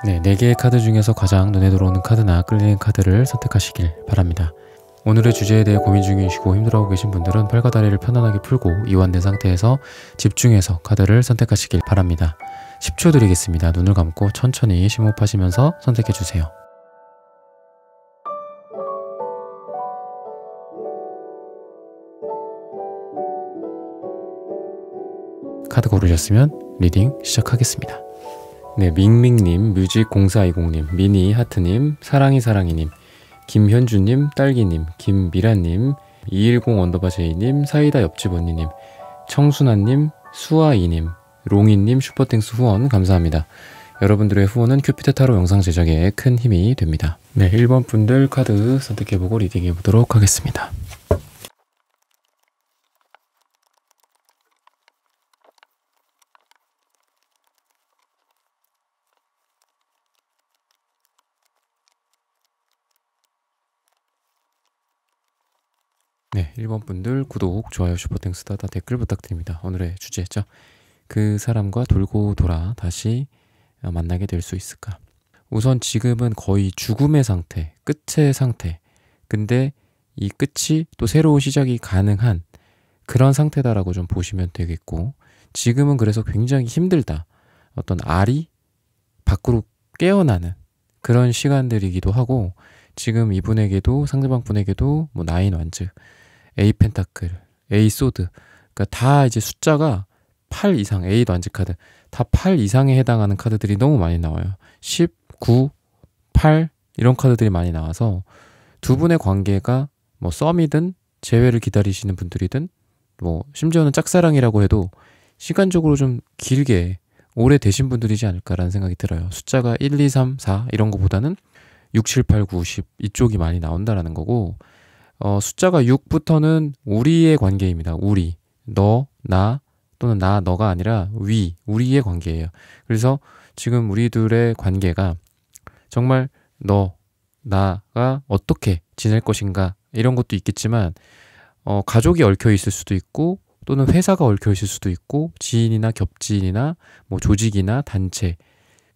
네, 4개의 카드 중에서 가장 눈에 들어오는 카드나 끌리는 카드를 선택하시길 바랍니다. 오늘의 주제에 대해 고민 중이시고 힘들어하고 계신 분들은 팔과 다리를 편안하게 풀고 이완된 상태에서 집중해서 카드를 선택하시길 바랍니다. 10초 드리겠습니다. 눈을 감고 천천히 심호흡하시면서 선택해주세요. 카드 고르셨으면 리딩 시작하겠습니다. 네, 밍밍님, 뮤직0420님, 미니하트님, 사랑이사랑이님, 김현주님, 딸기님, 김미라님, 210언더바제이님, 사이다 옆집 언니님, 청순아님, 수아이님, 롱이님 슈퍼땡스 후원 감사합니다. 여러분들의 후원은 큐피드 타로 영상 제작에 큰 힘이 됩니다. 네, 1번 분들 카드 선택해보고 리딩해보도록 하겠습니다. 네, 1번 분들 구독, 좋아요, 슈퍼땡스 다 댓글 부탁드립니다. 오늘의 주제죠. 그 사람과 돌고 돌아 다시 만나게 될 수 있을까? 우선 지금은 거의 죽음의 상태, 끝의 상태. 근데 이 끝이 또 새로운 시작이 가능한 그런 상태다라고 좀 보시면 되겠고, 지금은 그래서 굉장히 힘들다. 어떤 알이 밖으로 깨어나는 그런 시간들이기도 하고, 지금 이분에게도 상대방 분에게도 뭐 나인 완즈, A 펜타클, A 소드, 그러니까 다 이제 숫자가 8 이상, A 완즈 카드 다 8 이상에 해당하는 카드들이 너무 많이 나와요. 10, 9, 8 이런 카드들이 많이 나와서 두 분의 관계가 뭐 썸이든 재회를 기다리시는 분들이든 뭐 심지어는 짝사랑이라고 해도 시간적으로 좀 길게 오래 되신 분들이지 않을까라는 생각이 들어요. 숫자가 1, 2, 3, 4 이런 거보다는 6, 7, 8, 9, 10 이쪽이 많이 나온다라는 거고, 숫자가 6부터는 우리의 관계입니다. 우리, 너, 나 또는 나, 너가 아니라 우리의 관계예요. 그래서 지금 우리 둘의 관계가 정말 너, 나가 어떻게 지낼 것인가 이런 것도 있겠지만, 가족이 얽혀 있을 수도 있고 또는 회사가 얽혀 있을 수도 있고 지인이나 겹지인이나 뭐 조직이나 단체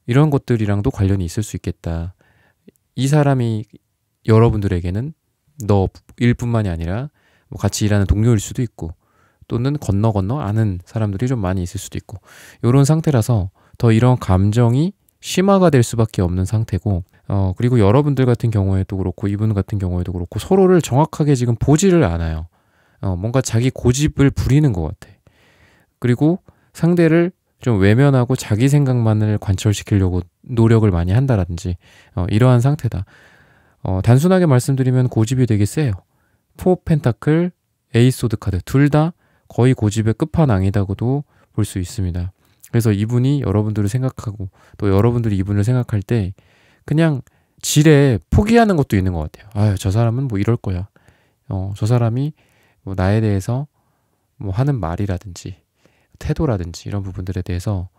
이런 것들이랑도 관련이 있을 수 있겠다. 이 사람이 여러분들에게는 너일 뿐만이 아니라 뭐 같이 일하는 동료일 수도 있고 또는 건너 아는 사람들이 좀 많이 있을 수도 있고, 이런 상태라서 더 이런 감정이 심화가 될 수밖에 없는 상태고, 그리고 여러분들 같은 경우에도 그렇고 이분 같은 경우에도 그렇고 서로를 정확하게 지금 보지를 않아요. 뭔가 자기 고집을 부리는 것 같아. 그리고 상대를 좀 외면하고 자기 생각만을 관철시키려고 노력을 많이 한다라든지 이러한 상태다. 단순하게 말씀드리면 고집이 되게 세요. 4 펜타클, 에이 소드 카드 둘 다 거의 고집의 끝판왕이라고도 볼 수 있습니다. 그래서 이분이 여러분들을 생각하고 또 여러분들이 이분을 생각할 때 그냥 지레 포기하는 것도 있는 것 같아요. 아유, 저 사람은 뭐 이럴 거야. 저 사람이 뭐 나에 대해서 뭐 하는 말이라든지 태도라든지 이런 부분들에 대해서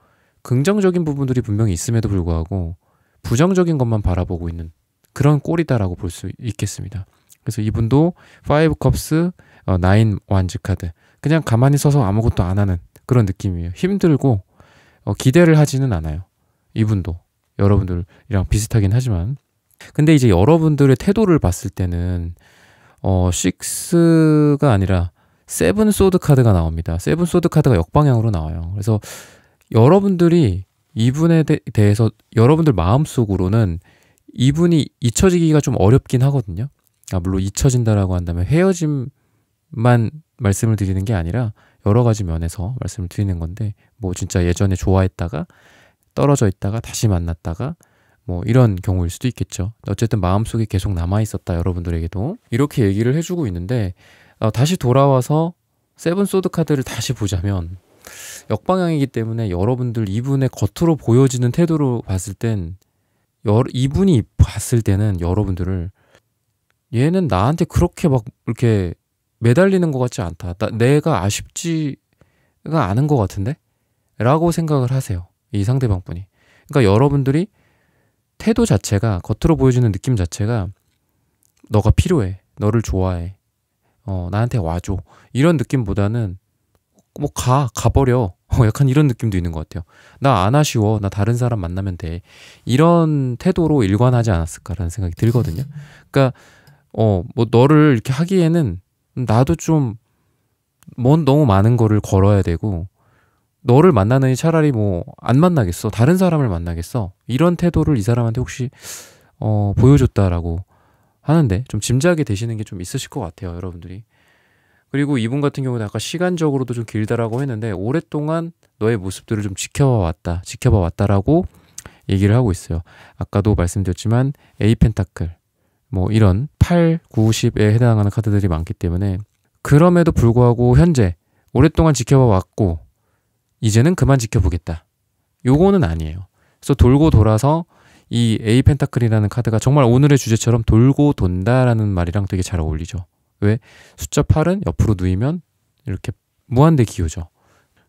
긍정적인 부분들이 분명히 있음에도 불구하고 부정적인 것만 바라보고 있는 그런 꼴이다라고 볼 수 있겠습니다. 그래서 이분도 5 컵스, 9 완즈 카드 그냥 가만히 서서 아무것도 안 하는 그런 느낌이에요. 힘들고 기대를 하지는 않아요. 이분도 여러분들이랑 비슷하긴 하지만, 근데 이제 여러분들의 태도를 봤을 때는 6가 아니라 7 소드 카드가 나옵니다. 7 소드 카드가 역방향으로 나와요. 그래서 여러분들이 이분에 대해서 여러분들 마음속으로는 이분이 잊혀지기가 좀 어렵긴 하거든요. 물론 잊혀진다라고 한다면 헤어짐만 말씀을 드리는 게 아니라 여러 가지 면에서 말씀을 드리는 건데, 뭐 진짜 예전에 좋아했다가 떨어져 있다가 다시 만났다가 뭐 이런 경우일 수도 있겠죠. 어쨌든 마음속에 계속 남아있었다, 여러분들에게도. 이렇게 얘기를 해주고 있는데, 다시 돌아와서 7 소드 카드를 다시 보자면 역방향이기 때문에 여러분들 이분의 겉으로 보여지는 태도로 봤을 땐 이분이 봤을 때는 여러분들을 얘는 나한테 그렇게 막 이렇게 매달리는 것 같지 않다. 내가 아쉽지가 않은 것 같은데? 라고 생각을 하세요. 이 상대방 분이. 그러니까 여러분들이 태도 자체가, 겉으로 보여지는 느낌 자체가 너가 필요해, 너를 좋아해, 나한테 와줘, 이런 느낌보다는 뭐 가버려. 약간 이런 느낌도 있는 것 같아요. 나 안 아쉬워. 나 다른 사람 만나면 돼. 이런 태도로 일관하지 않았을까라는 생각이 들거든요. 그러니까 뭐 너를 이렇게 하기에는 나도 좀 너무 많은 거를 걸어야 되고 너를 만나느니 차라리 뭐 안 만나겠어. 다른 사람을 만나겠어. 이런 태도를 이 사람한테 혹시 보여줬다라고 하는데 좀 짐작이 되시는 게 좀 있으실 것 같아요, 여러분들이. 그리고 이분 같은 경우는 아까 시간적으로도 좀 길다라고 했는데 오랫동안 너의 모습들을 좀 지켜봐 왔다라고 얘기를 하고 있어요. 아까도 말씀드렸지만 A 펜타클 뭐 이런 8, 9, 10에 해당하는 카드들이 많기 때문에 그럼에도 불구하고 현재 오랫동안 지켜봐 왔고 이제는 그만 지켜보겠다. 요거는 아니에요. 그래서 돌고 돌아서 이 A 펜타클이라는 카드가 정말 오늘의 주제처럼 돌고 돈다라는 말이랑 되게 잘 어울리죠. 왜? 숫자 8은 옆으로 누이면 이렇게 무한대 기호죠.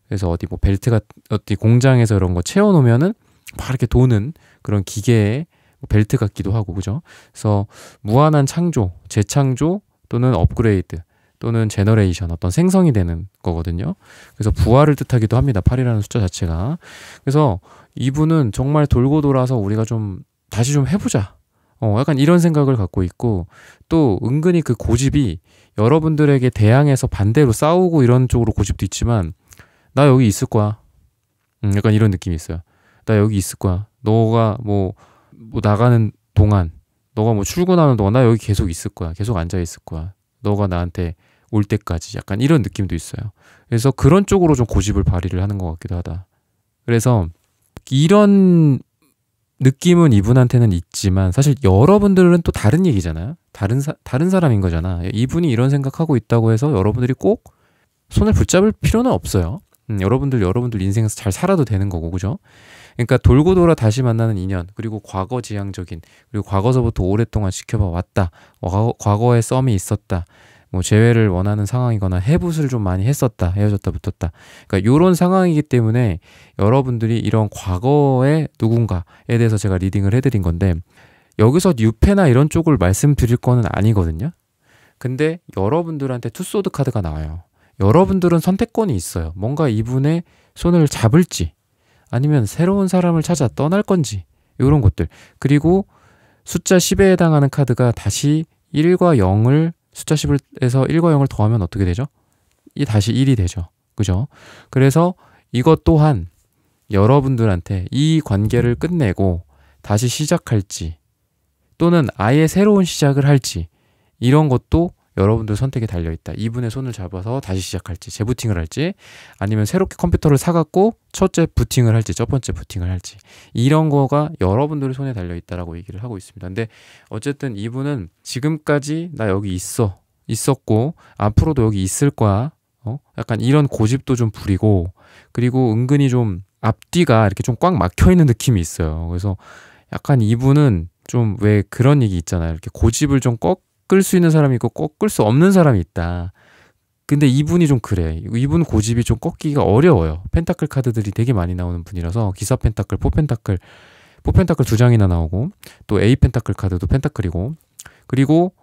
그래서 어디 뭐 벨트가 어디 공장에서 이런 거 채워놓으면은 막 이렇게 도는 그런 기계의 벨트 같기도 하고, 그죠? 그래서 무한한 창조, 재창조 또는 업그레이드 또는 제너레이션, 어떤 생성이 되는 거거든요. 그래서 부활을 뜻하기도 합니다. 8이라는 숫자 자체가. 그래서 이분은 정말 돌고 돌아서 우리가 좀 다시 좀 해보자. 약간 이런 생각을 갖고 있고, 또 은근히 그 고집이 여러분들에게 대항해서 반대로 싸우고 이런 쪽으로 고집도 있지만, 나 여기 있을 거야. 약간 이런 느낌이 있어요. 나 여기 있을 거야. 너가 뭐 나가는 동안, 너가 뭐 출근하는 동안 나 여기 계속 있을 거야. 계속 앉아 있을 거야. 너가 나한테 올 때까지. 약간 이런 느낌도 있어요. 그래서 그런 쪽으로 좀 고집을 발휘를 하는 것 같기도 하다. 그래서 이런 느낌은 이분한테는 있지만 사실 여러분들은 또 다른 얘기잖아요. 다른 사람인 거잖아. 이분이 이런 생각하고 있다고 해서 여러분들이 꼭 손을 붙잡을 필요는 없어요. 여러분들 인생에서 잘 살아도 되는 거고, 그죠? 그러니까 돌고 돌아 다시 만나는 인연, 그리고 과거지향적인, 그리고 과거서부터 오랫동안 지켜봐 왔다. 과거에 썸이 있었다. 뭐 재회를 원하는 상황이거나 해붓을 좀 많이 했었다. 헤어졌다 붙었다. 그러니까 이런 상황이기 때문에 여러분들이 이런 과거의 누군가에 대해서 제가 리딩을 해드린 건데, 여기서 유패나 이런 쪽을 말씀드릴 거는 아니거든요. 근데 여러분들한테 투소드 카드가 나와요. 여러분들은 선택권이 있어요. 뭔가 이분의 손을 잡을지 아니면 새로운 사람을 찾아 떠날 건지, 이런 것들. 그리고 숫자 10에 해당하는 카드가 다시 1과 0을, 숫자 10에서 1과 0을 더하면 어떻게 되죠? 이 다시 1이 되죠. 그죠? 그래서 이것 또한 여러분들한테 이 관계를 끝내고 다시 시작할지 또는 아예 새로운 시작을 할지, 이런 것도 여러분들 선택에 달려있다. 이분의 손을 잡아서 다시 시작할지, 재부팅을 할지, 아니면 새롭게 컴퓨터를 사갖고 첫째 부팅을 할지, 첫 번째 부팅을 할지, 이런 거가 여러분들의 손에 달려있다라고 얘기를 하고 있습니다. 근데 어쨌든 이분은 지금까지 나 여기 있었고 앞으로도 여기 있을 거야. 약간 이런 고집도 좀 부리고, 그리고 은근히 좀 앞뒤가 이렇게 좀 꽉 막혀있는 느낌이 있어요. 그래서 약간 이분은 좀 왜 그런 얘기 있잖아요. 이렇게 고집을 좀 꺾을 수 있는 사람이 있고 꺾을 수 없는 사람이 있다. 근데 이분이 좀 그래. 이분 고집이 좀 꺾기가 어려워요. 펜타클 카드들이 되게 많이 나오는 분이라서, 기사 펜타클, 포펜타클 2장이나 나오고, 또 A 펜타클 카드도 펜타클이고, 그리고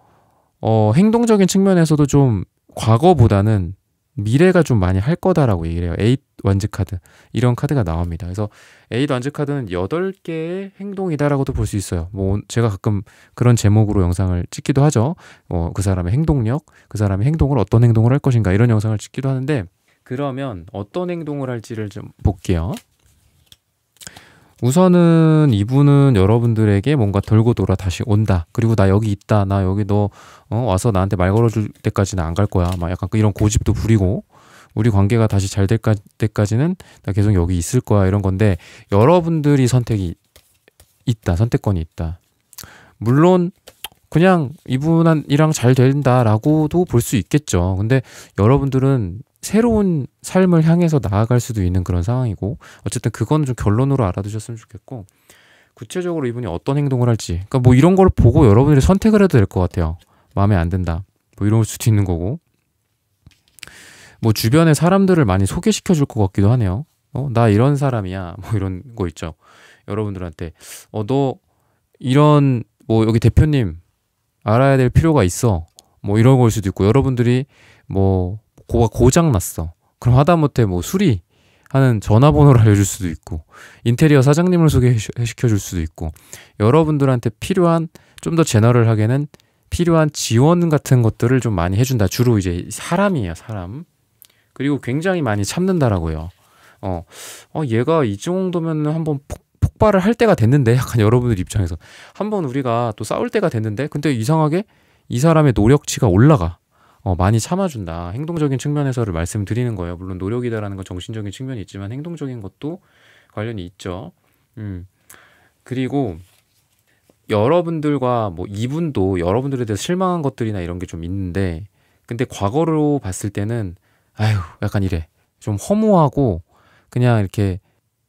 행동적인 측면에서도 좀 과거보다는 미래가 좀 많이 할 거다라고 얘기를 해요. 에잇 완즈 카드, 이런 카드가 나옵니다. 그래서 에잇 완즈 카드는 8개의 행동이다라고도 볼 수 있어요. 뭐 제가 가끔 그런 제목으로 영상을 찍기도 하죠. 그 사람의 행동력, 그 사람의 행동을 어떤 행동을 할 것인가, 이런 영상을 찍기도 하는데, 그러면 어떤 행동을 할지를 좀 볼게요. 우선은 이분은 여러분들에게 뭔가 돌고 돌아 다시 온다. 그리고 나 여기 있다. 나 여기 너 와서 나한테 말 걸어줄 때까지는 안 갈 거야. 막 약간 이런 고집도 부리고, 우리 관계가 다시 잘 될 때까지는 나 계속 여기 있을 거야. 이런 건데, 여러분들이 선택이 있다. 선택권이 있다. 물론 그냥 이분이랑 잘 된다라고도 볼 수 있겠죠. 근데 여러분들은 새로운 삶을 향해서 나아갈 수도 있는 그런 상황이고, 어쨌든 그건 좀 결론으로 알아두셨으면 좋겠고, 구체적으로 이분이 어떤 행동을 할지, 그러니까 뭐 이런 걸 보고 여러분들이 선택을 해도 될 것 같아요. 마음에 안 든다, 뭐 이럴 수도 있는 거고, 뭐 주변에 사람들을 많이 소개시켜 줄 것 같기도 하네요. 나 이런 사람이야, 뭐 이런 거 있죠. 여러분들한테 너 이런, 뭐 여기 대표님 알아야 될 필요가 있어, 뭐 이런 걸 수도 있고, 여러분들이 뭐 고장 났어. 그럼 하다못해 뭐 수리하는 전화번호를 알려줄 수도 있고 인테리어 사장님을 소개시켜줄 수도 있고 여러분들한테 필요한 좀 더 제너럴하게는 필요한 지원 같은 것들을 좀 많이 해준다. 주로 이제 사람이에요, 사람. 그리고 굉장히 많이 참는다라고요. 얘가 이 정도면 한번 폭발을 할 때가 됐는데 약간 여러분들 입장에서 한번 우리가 또 싸울 때가 됐는데 근데 이상하게 이 사람의 노력치가 올라가. 많이 참아준다. 행동적인 측면에서를 말씀드리는 거예요. 물론 노력이다라는 건 정신적인 측면이 있지만 행동적인 것도 관련이 있죠. 그리고 여러분들과 뭐 이분도 여러분들에 대해서 실망한 것들이나 이런 게 좀 있는데 근데 과거로 봤을 때는 아휴 약간 이래. 좀 허무하고 그냥 이렇게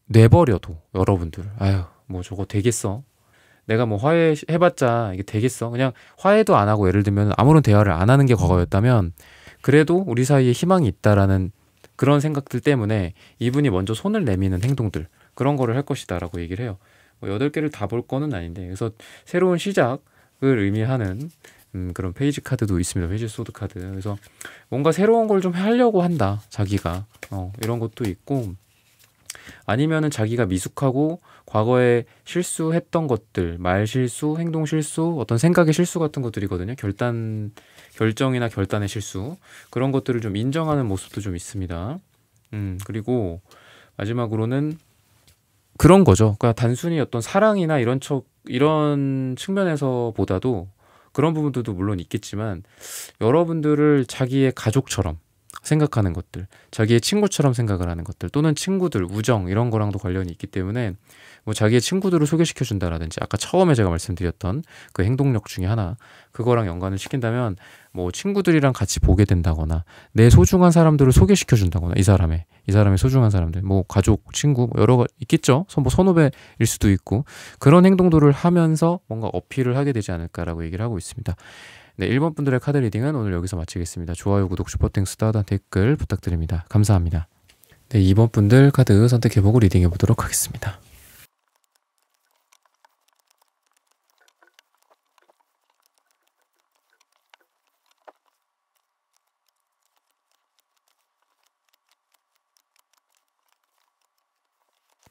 내버려도 여러분들 아휴 뭐 저거 되겠어. 내가 뭐 화해해봤자 이게 되겠어. 그냥 화해도 안 하고 예를 들면 아무런 대화를 안 하는 게 과거였다면 그래도 우리 사이에 희망이 있다라는 그런 생각들 때문에 이분이 먼저 손을 내미는 행동들 그런 거를 할 것이다 라고 얘기를 해요. 뭐 8개를 다 볼 거는 아닌데 그래서 새로운 시작을 의미하는 그런 페이지 카드도 있습니다. 페이지 소드 카드. 그래서 뭔가 새로운 걸 좀 하려고 한다. 자기가 이런 것도 있고 아니면은 자기가 미숙하고 과거에 실수했던 것들, 말 실수, 행동 실수, 어떤 생각의 실수 같은 것들이거든요. 결정이나 결단의 실수 그런 것들을 좀 인정하는 모습도 좀 있습니다. 그리고 마지막으로는 그런 거죠. 그러니까 단순히 어떤 사랑이나 이런 측면에서보다도 그런 부분들도 물론 있겠지만 여러분들을 자기의 가족처럼 생각하는 것들, 자기의 친구처럼 생각을 하는 것들 또는 친구들, 우정 이런 거랑도 관련이 있기 때문에 뭐 자기의 친구들을 소개시켜 준다라든지 아까 처음에 제가 말씀드렸던 그 행동력 중에 하나 그거랑 연관을 시킨다면 뭐 친구들이랑 같이 보게 된다거나 내 소중한 사람들을 소개시켜 준다거나 이 사람의 소중한 사람들 뭐 가족, 친구 뭐 여러 가 있겠죠. 뭐 선후배일 수도 있고 그런 행동들을 하면서 뭔가 어필을 하게 되지 않을까라고 얘기를 하고 있습니다. 네, 1번 분들의 카드 리딩은 오늘 여기서 마치겠습니다. 좋아요, 구독, 슈퍼땡스, 댓글 부탁드립니다. 감사합니다. 네, 2번 분들 카드 선택해보고 리딩해보도록 하겠습니다.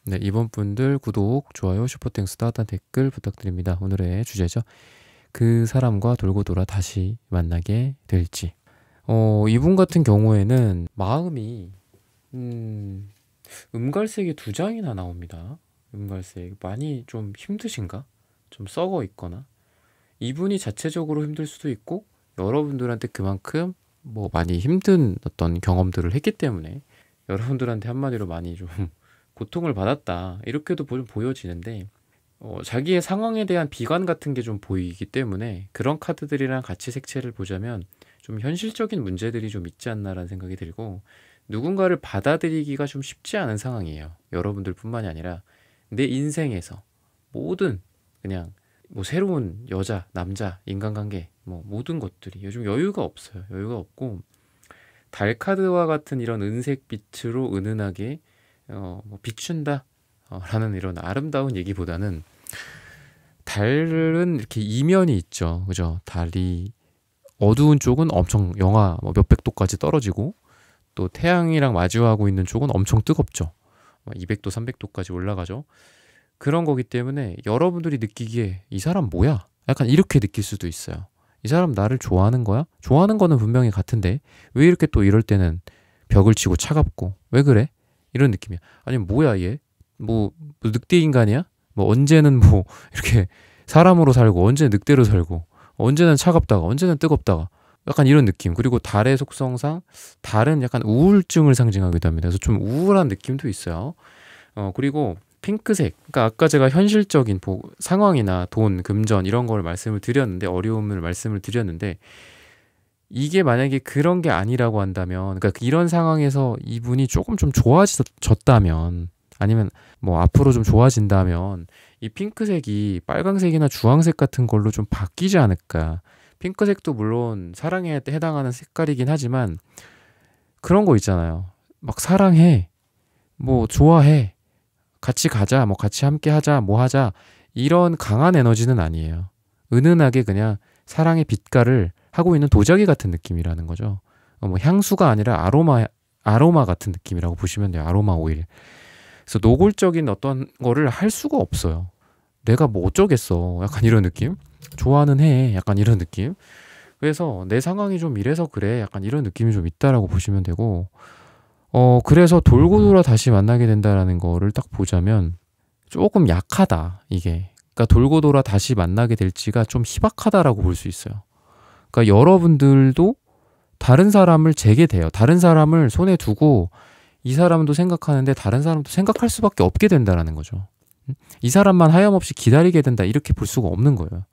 네, 2번 분들 구독, 좋아요, 슈퍼땡스, 댓글 부탁드립니다. 오늘의 주제죠. 그 사람과 돌고 돌아 다시 만나게 될지. 이분 같은 경우에는 마음이 음갈색이 2장이나 나옵니다. 음갈색 많이 좀 힘드신가? 좀 썩어 있거나 이분이 자체적으로 힘들 수도 있고 여러분들한테 그만큼 뭐 많이 힘든 어떤 경험들을 했기 때문에 여러분들한테 한마디로 많이 좀 고통을 받았다 이렇게도 좀 보여지는데 자기의 상황에 대한 비관 같은 게 좀 보이기 때문에 그런 카드들이랑 같이 색채를 보자면 좀 현실적인 문제들이 좀 있지 않나라는 생각이 들고 누군가를 받아들이기가 좀 쉽지 않은 상황이에요. 여러분들 뿐만이 아니라 내 인생에서 모든 그냥 뭐 새로운 여자, 남자, 인간관계 뭐 모든 것들이 요즘 여유가 없어요. 여유가 없고 달 카드와 같은 이런 은색 빛으로 은은하게 뭐 비춘다 라는 이런 아름다운 얘기보다는 달은 이렇게 이면이 있죠. 그죠? 달이 어두운 쪽은 엄청 영하 뭐 몇백 도까지 떨어지고 또 태양이랑 마주하고 있는 쪽은 엄청 뜨겁죠. 200도, 300도까지 올라가죠. 그런 거기 때문에 여러분들이 느끼기에 이 사람 뭐야? 약간 이렇게 느낄 수도 있어요. 이 사람 나를 좋아하는 거야? 좋아하는 거는 분명히 같은데 왜 이렇게 또 이럴 때는 벽을 치고 차갑고 왜 그래? 이런 느낌이야. 아니 뭐야 얘? 뭐 늑대 인간이야? 뭐 언제는 뭐 이렇게 사람으로 살고 언제는 늑대로 살고 언제는 차갑다가 언제는 뜨겁다가 약간 이런 느낌. 그리고 달의 속성상 달은 약간 우울증을 상징하기도 합니다. 그래서 좀 우울한 느낌도 있어요. 그리고 핑크색. 그러니까 아까 제가 현실적인 상황이나 돈, 금전 이런 걸 말씀을 드렸는데 어려움을 말씀을 드렸는데 이게 만약에 그런 게 아니라고 한다면 그러니까 이런 상황에서 이분이 조금 좀 좋아졌다면 아니면 뭐 앞으로 좀 좋아진다면 이 핑크색이 빨강색이나 주황색 같은 걸로 좀 바뀌지 않을까. 핑크색도 물론 사랑에 해당하는 색깔이긴 하지만 그런 거 있잖아요. 막 사랑해, 뭐 좋아해, 같이 가자, 뭐 같이 함께 하자, 뭐 하자 이런 강한 에너지는 아니에요. 은은하게 그냥 사랑의 빛깔을 하고 있는 도자기 같은 느낌이라는 거죠. 뭐 향수가 아니라 아로마 같은 느낌이라고 보시면 돼요. 아로마 오일. 그래서 노골적인 어떤 거를 할 수가 없어요. 내가 뭐 어쩌겠어. 약간 이런 느낌. 좋아는 해. 약간 이런 느낌. 그래서 내 상황이 좀 이래서 그래. 약간 이런 느낌이 좀 있다라고 보시면 되고, 그래서 돌고 돌아 다시 만나게 된다라는 거를 딱 보자면 조금 약하다, 이게. 그러니까 돌고 돌아 다시 만나게 될지가 좀 희박하다라고 볼 수 있어요. 그러니까 여러분들도 다른 사람을 재게 돼요. 다른 사람을 손에 두고 이 사람도 생각하는데 다른 사람도 생각할 수밖에 없게 된다라는 거죠. 이 사람만 하염없이 기다리게 된다, 이렇게 볼 수가 없는 거예요.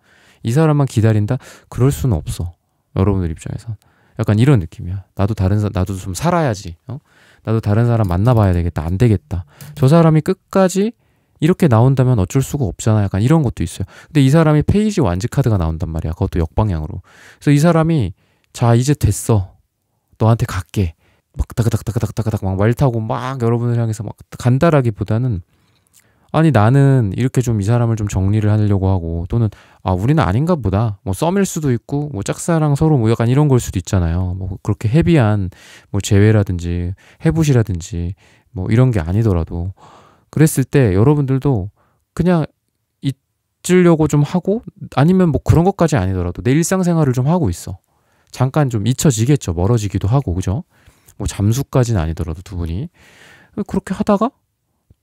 이 사람만 기다린다? 그럴 수는 없어. 여러분들 입장에선. 약간 이런 느낌이야. 나도 좀 살아야지. 나도 다른 사람 만나봐야 되겠다. 안 되겠다. 저 사람이 끝까지 이렇게 나온다면 어쩔 수가 없잖아. 약간 이런 것도 있어요. 근데 이 사람이 페이지 완즈 카드가 나온단 말이야. 그것도 역방향으로. 그래서 이 사람이 자, 이제 됐어. 너한테 갈게. 막 다그닥다그닥다그닥 막 말 타고 막 여러분을 향해서 막 간다라기보다는, 아니 나는 이렇게 좀 이 사람을 좀 정리를 하려고 하고, 또는 우리는 아닌가 보다, 뭐 썸일 수도 있고 뭐 짝사랑 서로 뭐 약간 이런 걸 수도 있잖아요. 뭐 그렇게 헤비한 뭐 재회라든지 해부시라든지 뭐 이런 게 아니더라도, 그랬을 때 여러분들도 그냥 잊으려고 좀 하고, 아니면 뭐 그런 것까지 아니더라도 내 일상생활을 좀 하고 있어. 잠깐 좀 잊혀지겠죠. 멀어지기도 하고, 그죠? 뭐 잠수까지는 아니더라도 두 분이 그렇게 하다가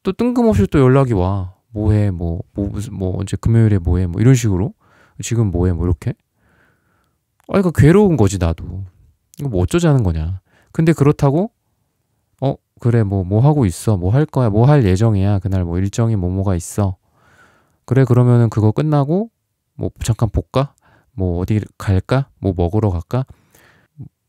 또 뜬금없이 또 연락이 와. 뭐해? 뭐 언제 금요일에 뭐해? 뭐 이런 식으로. 지금 뭐해? 뭐 이렇게. 그러니까 괴로운 거지, 나도. 이거 뭐 어쩌자는 거냐. 근데 그렇다고 그래, 뭐 하고 있어. 뭐 할 거야. 뭐 할 예정이야. 그날 뭐 일정이 뭐가 있어. 그래, 그러면은 그거 끝나고 뭐 잠깐 볼까? 뭐 어디 갈까? 뭐 먹으러 갈까?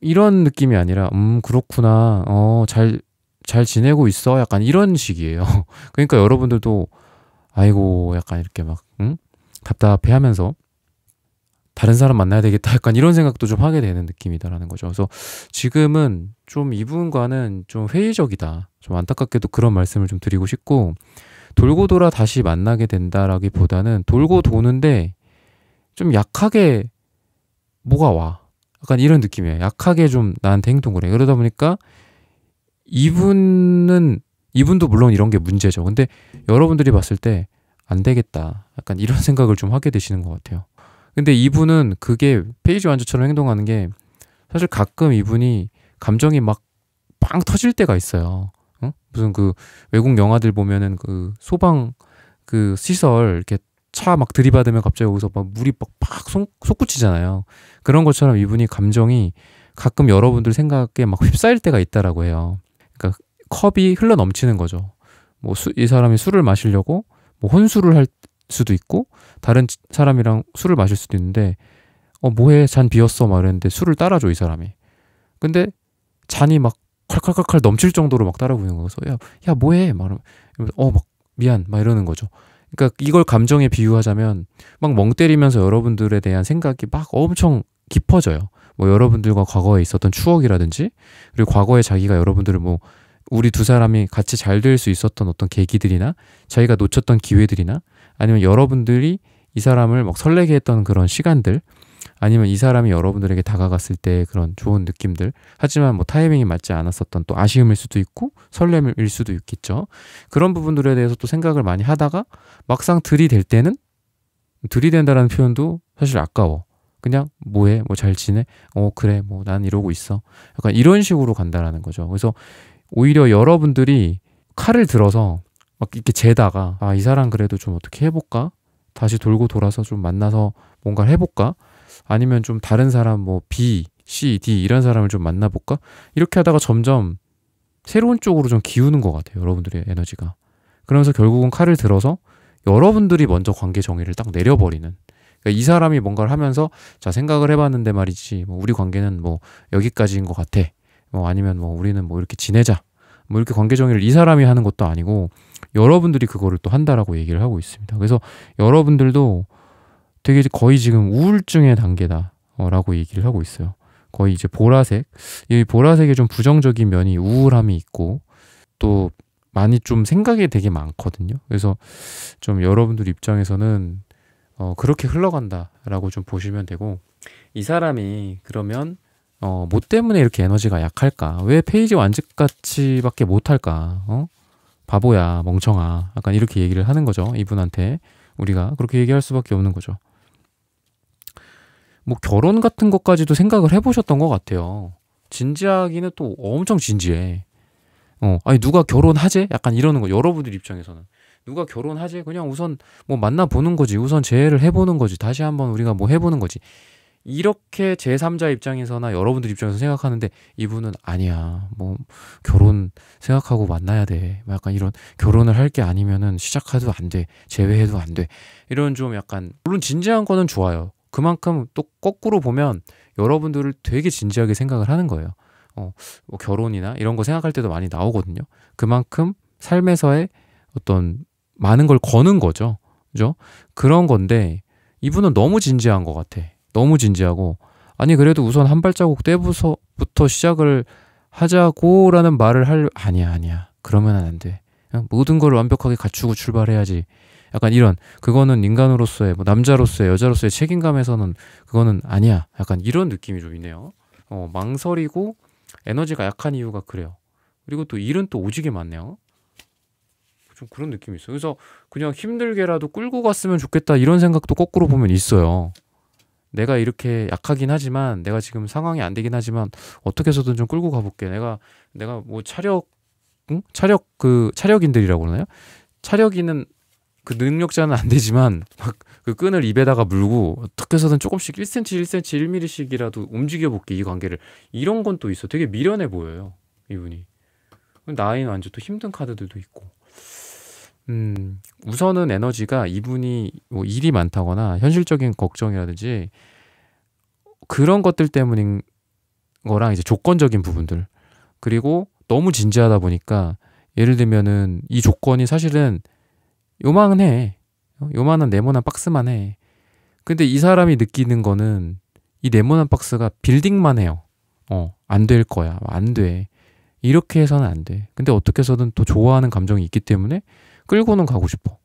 이런 느낌이 아니라 그렇구나. 잘 지내고 있어. 약간 이런 식이에요. 그러니까 여러분들도 아이고 약간 이렇게 막 답답해 하면서 다른 사람 만나야 되겠다, 약간 이런 생각도 좀 하게 되는 느낌이다라는 거죠. 그래서 지금은 좀 이분과는 좀 회의적이다. 좀 안타깝게도 그런 말씀을 좀 드리고 싶고, 돌고 돌아 다시 만나게 된다라기보다는 돌고 도는데 좀 약하게 뭐가 와. 약간 이런 느낌이에요. 약하게 좀 나한테 행동을 해. 그러다 보니까 이분도 물론 이런 게 문제죠. 근데 여러분들이 봤을 때 안 되겠다, 약간 이런 생각을 좀 하게 되시는 것 같아요. 근데 이분은 그게 페이지 완주처럼 행동하는 게, 사실 가끔 이분이 감정이 막 빵 터질 때가 있어요. 무슨 그 외국 영화들 보면은 그 소방 그 시설 이렇게 차 막 들이받으면 갑자기 여기서 막 물이 팍 솟구치잖아요. 그런 것처럼 이분이 감정이 가끔 여러분들 생각에 막 휩싸일 때가 있다라고 해요. 그러니까 컵이 흘러 넘치는 거죠. 뭐 이 사람이 술을 마시려고 뭐 혼술을 할 수도 있고, 다른 사람이랑 술을 마실 수도 있는데 뭐해, 잔 비었어 막 이랬는데 술을 따라줘, 이 사람이. 근데 잔이 막 콸콸콸콸 넘칠 정도로 막 따라 부는 거여서 야 뭐해 막 이러면서 막 미안 막 이러는 거죠. 그러니까 이걸 감정에 비유하자면 막 멍 때리면서 여러분들에 대한 생각이 막 엄청 깊어져요. 뭐 여러분들과 과거에 있었던 추억이라든지, 그리고 과거에 자기가 여러분들을 뭐 우리 두 사람이 같이 잘 될 수 있었던 어떤 계기들이나 자기가 놓쳤던 기회들이나, 아니면 여러분들이 이 사람을 막 설레게 했던 그런 시간들, 아니면 이 사람이 여러분들에게 다가갔을 때 그런 좋은 느낌들, 하지만 뭐 타이밍이 맞지 않았었던 또 아쉬움일 수도 있고 설렘일 수도 있겠죠. 그런 부분들에 대해서 또 생각을 많이 하다가 막상 들이댈 때는, 들이댄다라는 표현도 사실 아까워. 그냥 뭐해? 뭐 잘 지내? 그래, 뭐 난 이러고 있어. 약간 이런 식으로 간다라는 거죠. 그래서 오히려 여러분들이 칼을 들어서 막 이렇게 재다가 이 사람 그래도 좀 어떻게 해볼까? 다시 돌고 돌아서 좀 만나서 뭔가를 해볼까? 아니면 좀 다른 사람 뭐 B, C, D 이런 사람을 좀 만나볼까? 이렇게 하다가 점점 새로운 쪽으로 좀 기우는 것 같아요, 여러분들의 에너지가. 그러면서 결국은 칼을 들어서 여러분들이 먼저 관계 정의를 딱 내려버리는, 그러니까 이 사람이 뭔가를 하면서 자, 생각을 해봤는데 말이지, 뭐 우리 관계는 뭐 여기까지인 것 같아, 뭐 아니면 뭐 우리는 뭐 이렇게 지내자, 뭐 이렇게 관계 정의를 이 사람이 하는 것도 아니고 여러분들이 그거를 또 한다라고 얘기를 하고 있습니다. 그래서 여러분들도 되게 거의 지금 우울증의 단계다 라고 얘기를 하고 있어요. 거의 이제 보라색, 이 보라색에 좀 부정적인 면이, 우울함이 있고 또 많이 좀 생각이 되게 많거든요. 그래서 좀 여러분들 입장에서는 그렇게 흘러간다라고 좀 보시면 되고, 이 사람이 그러면 뭐 때문에 이렇게 에너지가 약할까? 왜 페이지 완직같이밖에 못할까? 바보야, 멍청아. 약간 이렇게 얘기를 하는 거죠. 이분한테 우리가 그렇게 얘기할 수밖에 없는 거죠. 뭐 결혼 같은 것까지도 생각을 해보셨던 것 같아요. 진지하기는 또 엄청 진지해. 아니 누가 결혼하재? 약간 이러는 거. 여러분들 입장에서는 누가 결혼하재? 그냥 우선 뭐 만나보는 거지. 우선 재회를 해보는 거지. 다시 한번 우리가 뭐 해보는 거지. 이렇게 제3자 입장에서나 여러분들 입장에서 생각하는데, 이분은 아니야. 뭐 결혼 생각하고 만나야 돼. 뭐 약간 이런, 결혼을 할 게 아니면은 시작해도 안 돼. 재회해도 안 돼. 이런 좀 약간, 물론 진지한 거는 좋아요. 그만큼 또 거꾸로 보면 여러분들을 되게 진지하게 생각을 하는 거예요. 뭐 결혼이나 이런 거 생각할 때도 많이 나오거든요. 그만큼 삶에서의 어떤 많은 걸 거는 거죠. 그죠? 그런 건데 이분은 너무 진지한 것 같아. 너무 진지하고, 아니 그래도 우선 한 발자국 떼부터 시작을 하자고라는 말을 아니야. 그러면 안 돼. 그냥 모든 걸 완벽하게 갖추고 출발해야지. 약간 이런, 그거는 인간으로서의, 뭐 남자로서의, 여자로서의 책임감에서는 그거는 아니야. 약간 이런 느낌이 좀 있네요. 망설이고 에너지가 약한 이유가 그래요. 그리고 또 일은 또 오지게 많네요. 좀 그런 느낌이 있어요. 그래서 그냥 힘들게라도 끌고 갔으면 좋겠다, 이런 생각도 거꾸로 보면 있어요. 내가 이렇게 약하긴 하지만, 내가 지금 상황이 안 되긴 하지만 어떻게 해서든 좀 끌고 가볼게. 내가 뭐 차력인들이라고 그러나요? 차력인은 그 능력자는 안 되지만 막 그 끈을 입에다가 물고 어떻게 해서든 조금씩 1cm, 1cm, 1mm씩이라도 움직여볼게, 이 관계를. 이런 건 또 있어. 되게 미련해 보여요, 이분이. 나이는 완전 또 힘든 카드들도 있고. 우선은 에너지가, 이분이 뭐 일이 많다거나 현실적인 걱정이라든지 그런 것들 때문인 거랑, 이제 조건적인 부분들, 그리고 너무 진지하다 보니까, 예를 들면은 이 조건이 사실은 요만해. 요만한 네모난 박스만 해. 근데 이 사람이 느끼는 거는 이 네모난 박스가 빌딩만 해요. 안 될 거야. 안 돼. 이렇게 해서는 안 돼. 근데 어떻게 해서든 또 좋아하는 감정이 있기 때문에 끌고는 가고 싶어.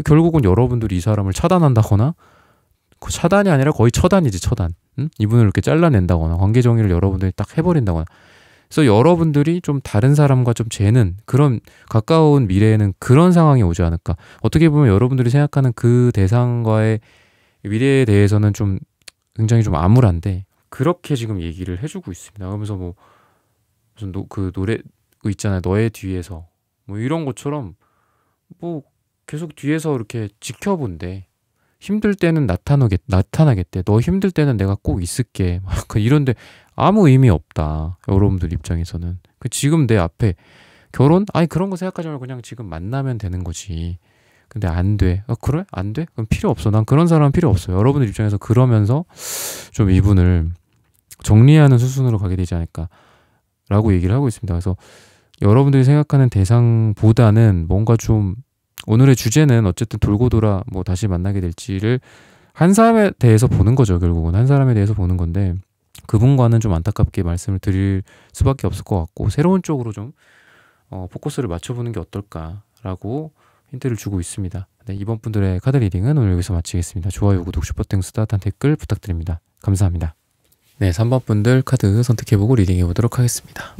결국은 여러분들이 이 사람을 차단한다거나, 차단이 아니라 거의 처단이지, 처단. 이분을 이렇게 잘라낸다거나, 관계 정리를 여러분들이 딱 해버린다거나. 그래서 여러분들이 좀 다른 사람과 좀 재는, 그런 가까운 미래에는 그런 상황이 오지 않을까. 어떻게 보면 여러분들이 생각하는 그 대상과의 미래에 대해서는 좀 굉장히 좀 암울한데, 그렇게 지금 얘기를 해주고 있습니다. 그러면서 뭐 무슨 그 노래 있잖아요. 너의 뒤에서 뭐 이런 것처럼 뭐 계속 뒤에서 이렇게 지켜본대. 힘들 때는 나타나겠대. 너 힘들 때는 내가 꼭 있을게. 막 이런데 아무 의미 없다, 여러분들 입장에서는. 지금 내 앞에 결혼? 아니 그런 거 생각하지 말고 그냥 지금 만나면 되는 거지. 근데 안 돼. 그래? 안 돼? 그럼 필요 없어. 난 그런 사람은 필요 없어. 여러분들 입장에서 그러면서 좀 이분을 정리하는 수순으로 가게 되지 않을까라고 얘기를 하고 있습니다. 그래서 여러분들이 생각하는 대상보다는 뭔가 좀, 오늘의 주제는 어쨌든 돌고 돌아 뭐 다시 만나게 될지를 한 사람에 대해서 보는 거죠. 결국은 한 사람에 대해서 보는 건데, 그분과는 좀 안타깝게 말씀을 드릴 수밖에 없을 것 같고, 새로운 쪽으로 좀 포커스를 맞춰보는 게 어떨까라고 힌트를 주고 있습니다. 네, 이번 분들의 카드 리딩은 오늘 여기서 마치겠습니다. 좋아요, 구독, 슈퍼땡스, 따뜻한 댓글 부탁드립니다. 감사합니다. 네, 3번 분들 카드 선택해보고 리딩해보도록 하겠습니다.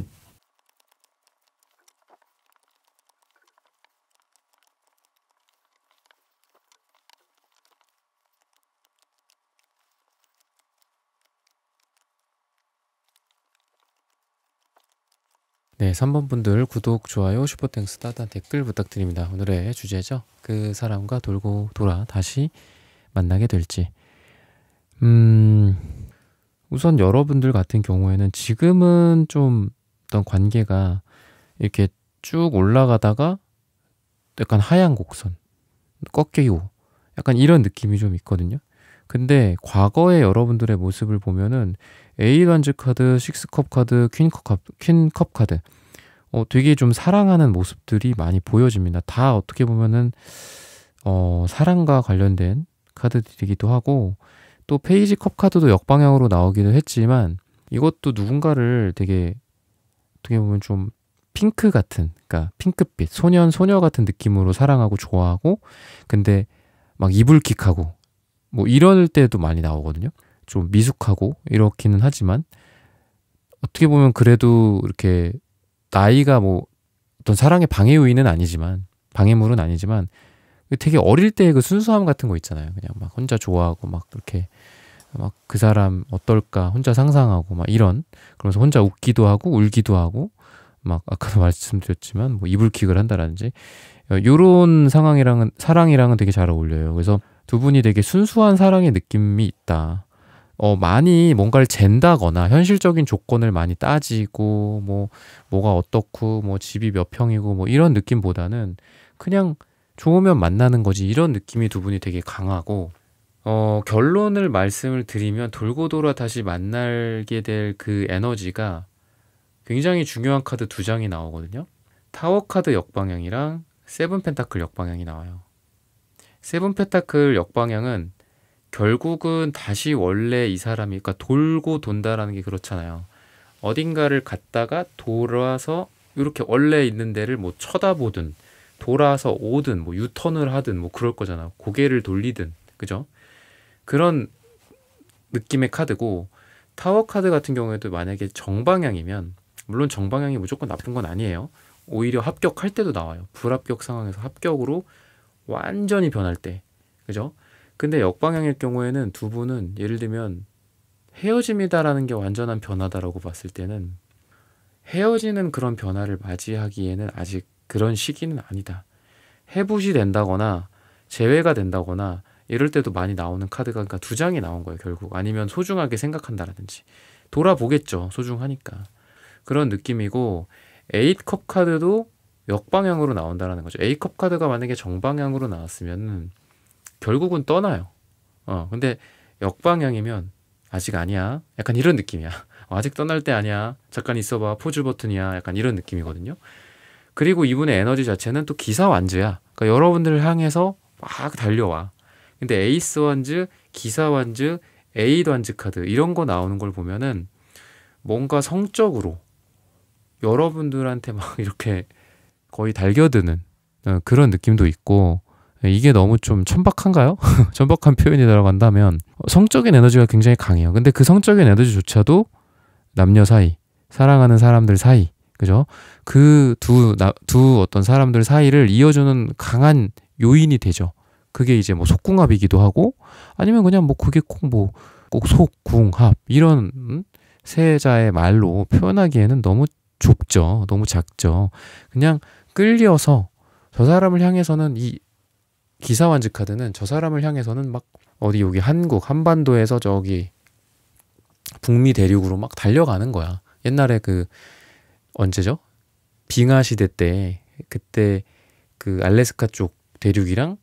네, 3번 분들 구독, 좋아요, 슈퍼땡스, 따뜻한 댓글 부탁드립니다. 오늘의 주제죠. 그 사람과 돌고 돌아 다시 만나게 될지. 우선 여러분들 같은 경우에는 지금은 좀 어떤 관계가 이렇게 쭉 올라가다가 약간 하얀 곡선, 꺾이고 약간 이런 느낌이 좀 있거든요. 근데 과거의 여러분들의 모습을 보면은 에잇 완즈 카드, 식스컵 카드, 퀸컵 카드, 되게 좀 사랑하는 모습들이 많이 보여집니다. 다 어떻게 보면은 사랑과 관련된 카드들이기도 하고, 또 페이지 컵 카드도 역방향으로 나오기도 했지만, 이것도 누군가를 되게 어떻게 보면 좀 핑크 같은, 그러니까 핑크빛, 소녀 같은 느낌으로 사랑하고 좋아하고, 근데 막 이불킥하고 뭐 이럴 때도 많이 나오거든요. 좀 미숙하고 이렇기는 하지만, 어떻게 보면 그래도 이렇게 나이가 뭐 어떤 사랑의 방해 요인은 아니지만 방해물은 아니지만 되게 어릴 때의 그 순수함 같은 거 있잖아요. 그냥 막 혼자 좋아하고 막 이렇게 막 그 사람 어떨까 혼자 상상하고 막 이런 그러면서 혼자 웃기도 하고 울기도 하고 막 아까도 말씀드렸지만 뭐 이불킥을 한다라든지 요런 상황이랑은 사랑이랑은 되게 잘 어울려요. 그래서 두 분이 되게 순수한 사랑의 느낌이 있다. 많이 뭔가를 잰다거나 현실적인 조건을 많이 따지고 뭐가 어떻고 뭐 집이 몇 평이고 뭐 이런 느낌보다는 그냥 좋으면 만나는 거지 이런 느낌이 두 분이 되게 강하고 결론을 말씀을 드리면 돌고 돌아 다시 만나게 될 그 에너지가 굉장히 중요한 카드 두 장이 나오거든요. 타워 카드 역방향이랑 세븐 펜타클 역방향이 나와요. 세븐 펜타클 역방향은 결국은 다시 원래 이 사람이 그러니까 돌고 돈다라는 게 그렇잖아요. 어딘가를 갔다가 돌아서 이렇게 원래 있는 데를 뭐 쳐다보든 돌아서 오든 뭐 유턴을 하든 뭐 그럴 거잖아. 고개를 돌리든 그죠? 그런 느낌의 카드고 타워 카드 같은 경우에도 만약에 정방향이면 물론 정방향이 무조건 나쁜 건 아니에요. 오히려 합격할 때도 나와요. 불합격 상황에서 합격으로 완전히 변할 때 그죠? 근데 역방향일 경우에는 두 분은 예를 들면 헤어짐이다라는 게 완전한 변화다라고 봤을 때는 헤어지는 그런 변화를 맞이하기에는 아직 그런 시기는 아니다. 해붓이 된다거나 재회가 된다거나 이럴 때도 많이 나오는 카드가 그러니까 두 장이 나온 거예요 결국. 아니면 소중하게 생각한다라든지 돌아보겠죠. 소중하니까. 그런 느낌이고 에잇컵 카드도 역방향으로 나온다라는 거죠. 에잇컵 카드가 만약에 정방향으로 나왔으면 결국은 떠나요. 근데 역방향이면 아직 아니야. 약간 이런 느낌이야. 아직 떠날 때 아니야. 잠깐 있어봐. 포즈 버튼이야. 약간 이런 느낌이거든요. 그리고 이분의 에너지 자체는 또 기사 완즈야. 그러니까 여러분들을 향해서 막 달려와. 근데 에이스 완즈, 기사 완즈, 에이드 완즈 카드 이런 거 나오는 걸 보면은 뭔가 성적으로 여러분들한테 막 이렇게 거의 달겨드는 그런 느낌도 있고 이게 너무 좀 천박한가요? 천박한 표현이 들어간다면 성적인 에너지가 굉장히 강해요. 근데 그 성적인 에너지조차도 남녀 사이, 사랑하는 사람들 사이, 그죠? 그 두 어떤 사람들 사이를 이어주는 강한 요인이 되죠. 그게 이제 뭐 속궁합이기도 하고 아니면 그냥 뭐 그게 꼭 속궁합 이런 세자의 말로 표현하기에는 너무 좁죠. 너무 작죠. 그냥 끌려서 저 사람을 향해서는 이 기사완즈 카드는 저 사람을 향해서는 막 어디 여기 한국 한반도에서 저기 북미 대륙으로 막 달려가는 거야. 옛날에 그 언제죠? 빙하 시대 때 그때 그 알래스카 쪽 대륙이랑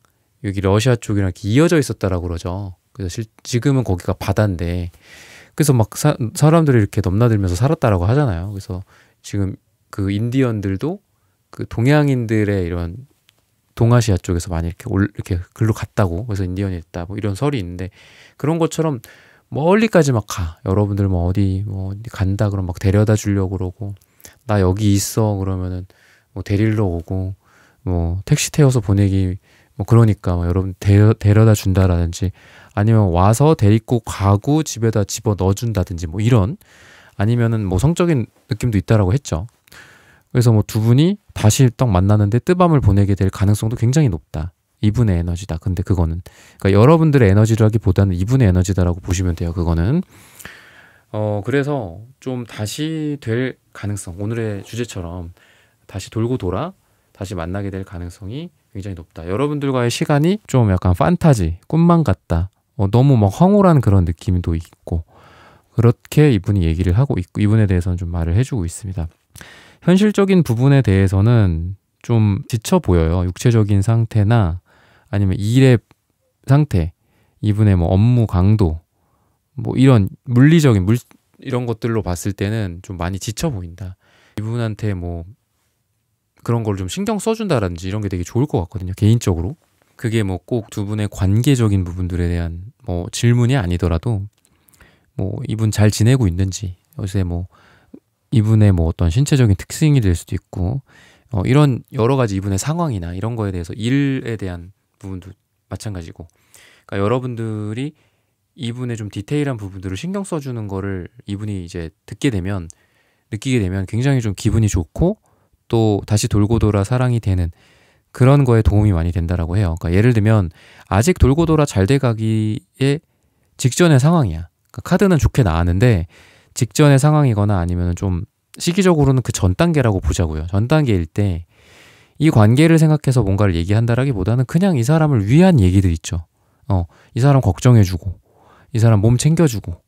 여기 러시아 쪽이랑 이렇게 이어져 있었다라고 그러죠. 그래서 지금은 거기가 바다인데 그래서 막 사람들이 이렇게 넘나들면서 살았다라고 하잖아요. 그래서 지금 그 인디언들도 그 동양인들의 이런 동아시아 쪽에서 많이 이렇게 글로 갔다고 그래서 인디언이 됐다 뭐 이런 설이 있는데 그런 것처럼 멀리까지 막 가. 여러분들 뭐 어디 간다 그러면 막 데려다 주려고 그러고 나 여기 있어 그러면은 뭐 데리러 오고 뭐 택시 태워서 보내기 뭐 그러니까 막 여러분 데려다 준다라든지 아니면 와서 데리고 가고 집에다 집어 넣어준다든지 뭐 이런 아니면은 뭐 성적인 느낌도 있다라고 했죠. 그래서 뭐 두 분이 다시 딱 만나는데 뜨밤을 보내게 될 가능성도 굉장히 높다. 이분의 에너지다. 근데 그거는 그러니까 여러분들의 에너지라기보다는 이분의 에너지다라고 보시면 돼요. 그거는 그래서 좀 다시 될 가능성 오늘의 주제처럼 다시 돌고 돌아 다시 만나게 될 가능성이 굉장히 높다. 여러분들과의 시간이 좀 약간 판타지 꿈만 같다. 너무 막 황홀한 그런 느낌도 있고 그렇게 이분이 얘기를 하고 있고 이분에 대해서는 좀 말을 해주고 있습니다. 현실적인 부분에 대해서는 좀 지쳐 보여요. 육체적인 상태나 아니면 일의 상태, 이분의 뭐 업무 강도, 뭐 이런 물리적인 이런 것들로 봤을 때는 좀 많이 지쳐 보인다. 이분한테 뭐 그런 걸 좀 신경 써준다든지 이런 게 되게 좋을 것 같거든요. 개인적으로. 그게 뭐 꼭 두 분의 관계적인 부분들에 대한 뭐 질문이 아니더라도 뭐 이분 잘 지내고 있는지 요새 뭐 이분의 뭐 어떤 신체적인 특징이 될 수도 있고 이런 여러 가지 이분의 상황이나 이런 거에 대해서 일에 대한 부분도 마찬가지고 그러니까 여러분들이 이분의 좀 디테일한 부분들을 신경 써주는 거를 이분이 이제 듣게 되면 느끼게 되면 굉장히 좀 기분이 좋고 또 다시 돌고 돌아 사랑이 되는 그런 거에 도움이 많이 된다라고 해요. 그러니까 예를 들면 아직 돌고 돌아 잘 돼가기에 직전의 상황이야. 그러니까 카드는 좋게 나왔는데 직전의 상황이거나 아니면 좀 시기적으로는 그 전 단계라고 보자고요. 전 단계일 때 이 관계를 생각해서 뭔가를 얘기한다라기보다는 그냥 이 사람을 위한 얘기들 있죠. 이 사람 걱정해주고, 이 사람 몸 챙겨주고,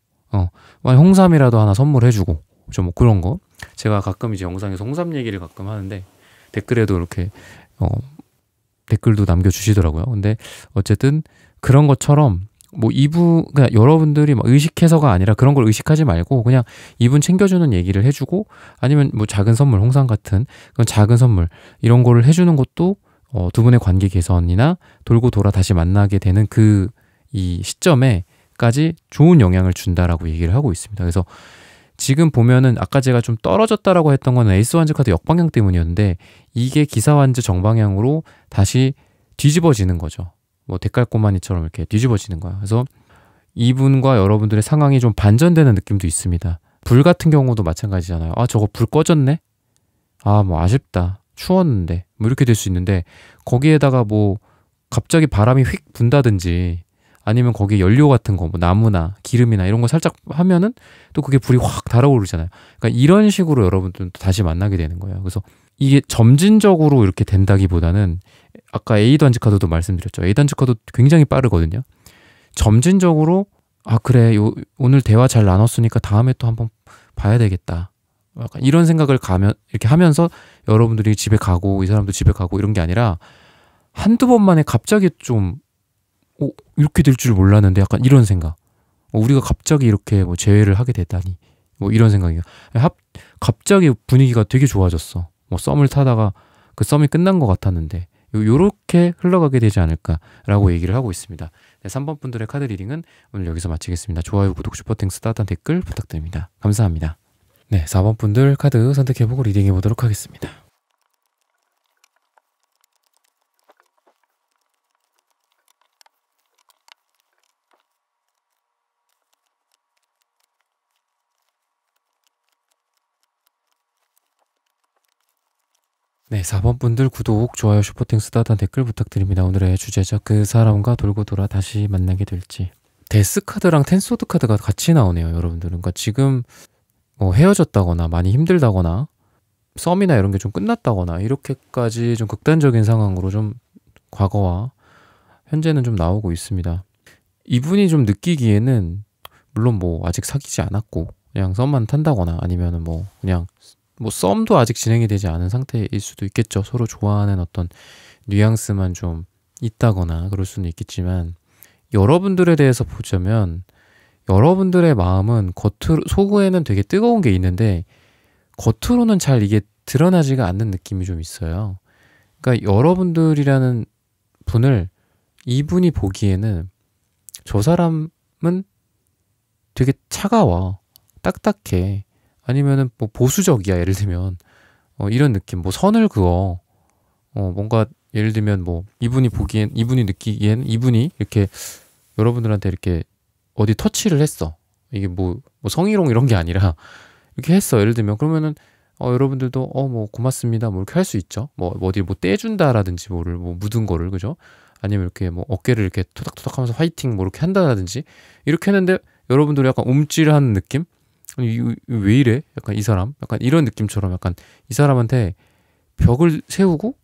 홍삼이라도 하나 선물해주고, 좀 뭐 그런 거. 제가 가끔 이제 영상에서 홍삼 얘기를 가끔 하는데 댓글에도 이렇게 댓글도 남겨주시더라고요. 근데 어쨌든 그런 것처럼 뭐 그냥 여러분들이 막 의식해서가 아니라 그런 걸 의식하지 말고 그냥 이분 챙겨주는 얘기를 해주고 아니면 뭐 작은 선물, 홍삼 같은 그런 작은 선물 이런 거를 해주는 것도 두 분의 관계 개선이나 돌고 돌아 다시 만나게 되는 이 시점에까지 좋은 영향을 준다라고 얘기를 하고 있습니다. 그래서 지금 보면은 아까 제가 좀 떨어졌다라고 했던 거는 에이스 완즈 카드 역방향 때문이었는데 이게 기사 완즈 정방향으로 다시 뒤집어지는 거죠. 뭐 대깔꼬마니처럼 이렇게 뒤집어지는 거야. 그래서 이분과 여러분들의 상황이 좀 반전되는 느낌도 있습니다. 불 같은 경우도 마찬가지잖아요. 아, 저거 불 꺼졌네? 아, 뭐 아쉽다. 추웠는데. 뭐 이렇게 될 수 있는데 거기에다가 뭐 갑자기 바람이 휙 분다든지 아니면 거기에 연료 같은 거, 뭐 나무나 기름이나 이런 거 살짝 하면은 또 그게 불이 확 달아오르잖아요. 그러니까 이런 식으로 여러분들은 또 다시 만나게 되는 거예요. 그래서 이게 점진적으로 이렇게 된다기보다는 아까 A 단지 카드도 말씀드렸죠. A 단지 카드 굉장히 빠르거든요. 점진적으로 그래 오늘 대화 잘 나눴으니까 다음에 또 한번 봐야 되겠다. 약간 이런 생각을 이렇게 하면서 여러분들이 집에 가고 이 사람도 집에 가고 이런 게 아니라 한두 번 만에 갑자기 좀 이렇게 될 줄 몰랐는데 약간 이런 생각. 우리가 갑자기 이렇게 뭐 재회를 하게 됐다니. 뭐 이런 생각이에요. 갑자기 분위기가 되게 좋아졌어. 뭐 썸을 타다가 그 썸이 끝난 것 같았는데 요렇게 흘러가게 되지 않을까라고 얘기를 하고 있습니다. 네, 3번 분들의 카드 리딩은 오늘 여기서 마치겠습니다. 좋아요, 구독, 슈퍼땡스, 따뜻한 댓글 부탁드립니다. 감사합니다. 네, 4번 분들 카드 선택해보고 리딩해보도록 하겠습니다. 네, 4번 분들 구독, 좋아요, 슈퍼땡스, 따뜻한 댓글 부탁드립니다. 오늘의 주제죠. 그 사람과 돌고 돌아 다시 만나게 될지. 데스 카드랑 텐소드 카드가 같이 나오네요, 여러분들. 그러니까 지금 헤어졌다거나 많이 힘들다거나 썸이나 이런 게 좀 끝났다거나 이렇게까지 좀 극단적인 상황으로 좀 과거와 현재는 좀 나오고 있습니다. 이분이 좀 느끼기에는 물론 뭐 아직 사귀지 않았고 그냥 썸만 탄다거나 아니면은 뭐 그냥 뭐 썸도 아직 진행이 되지 않은 상태일 수도 있겠죠. 서로 좋아하는 어떤 뉘앙스만 좀 있다거나 그럴 수는 있겠지만 여러분들에 대해서 보자면 여러분들의 마음은 속에는 되게 뜨거운 게 있는데 겉으로는 잘 이게 드러나지가 않는 느낌이 좀 있어요. 그러니까 여러분들이라는 분을 이분이 보기에는 저 사람은 되게 차가워, 딱딱해, 아니면은 뭐 보수적이야. 예를 들면 이런 느낌, 뭐 선을 그어, 뭔가 예를 들면 뭐 이분이 느끼기엔 이분이 이렇게 여러분들한테 이렇게 어디 터치를 했어. 이게 뭐 성희롱 이런 게 아니라 이렇게 했어. 예를 들면 그러면은 여러분들도 뭐 고맙습니다. 뭐 이렇게 할 수 있죠. 뭐 어디 뭐 떼준다라든지 뭐를 뭐 묻은 거를 그죠? 아니면 이렇게 뭐 어깨를 이렇게 토닥토닥하면서 화이팅 뭐 이렇게 한다라든지 이렇게 했는데 여러분들이 약간 움찔하는 느낌? 아니, 왜 이래? 약간 이 사람? 약간 이런 느낌처럼 약간 이 사람한테 벽을 세우고